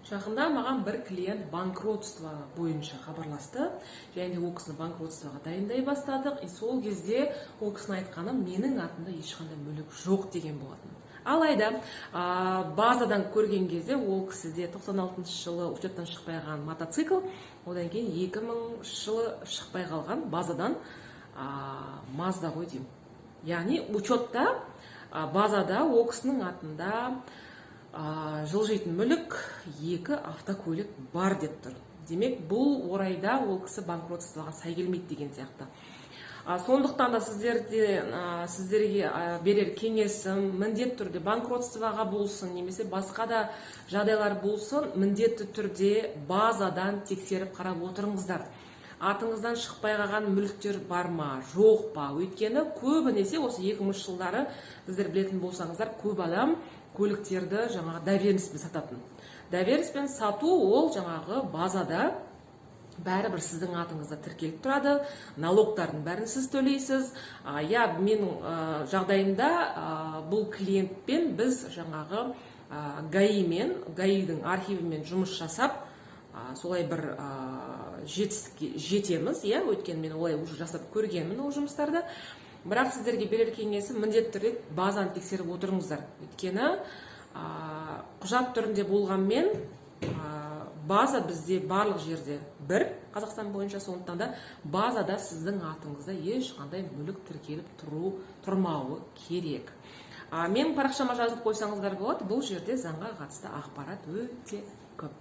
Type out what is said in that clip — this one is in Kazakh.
Жақында маған бір клиент банкротство бойынша хабарласты. Және де ол кісіні банкротствоға дайындай бастадық. Сол кезде ол кісінің айтқаны менің атымда ешқандай мүлік жоқ деген болатын. Алайда базадан көрген кезде ол кісіде 96 жылы учеттан шықпай қалған мотоцикл, одан кейін 2000 жылы шықпай қалған базадан Mazda ғой деймін. Яғни учетта базада ол кісінің атында жылжитын мүлік 2 автокөлік бар деп тұр. Демек, бұл орайда ол кісі банкротствоға сай келмейді деген сияқты. Сондықтан да сіздерге берер кеңесім, міндетті түрде банкротствоға болсын, немесе басқа да жағдайлар болсын, міндетті түрде базадан тексеріп қарап отырыңыздар. Атыңыздан шықпай қалған мүліктер бар ма, жоқ па? Өйткені көбінесе осы 2000 жылдары сіздер білетін болсаңыздар, көп адам көліктерді жаңағы доверенностьпен сататын. Доверенностьпен сату ол жаңағы базада бәрібір сіздің атыңызда тіркеліп тұрады, налогтардың бәрін сіз төлейсіз. Менің жағдайымда бұл клиентпен біз жаңағы ГАИ-дің архивімен жұмыс жасап, солай бір жетеміз, өйткені мен олай уже жасап көргенмін ол жұмыстарды. Бірақ сіздерге берер кеңесі міндетті түрде базаны тексеріп отырыңыздар. Өйткені құжат түрінде болғанмен база бізде барлық жерде бір, Қазақстан бойынша, сондықтан да базада сіздің атыңызда ешқандай мүлік тіркеліп тұрмауы керек. Мен парақшама жазып қойсаңыздар болады, бұл жерде заңға қатысты ақпарат өте көп.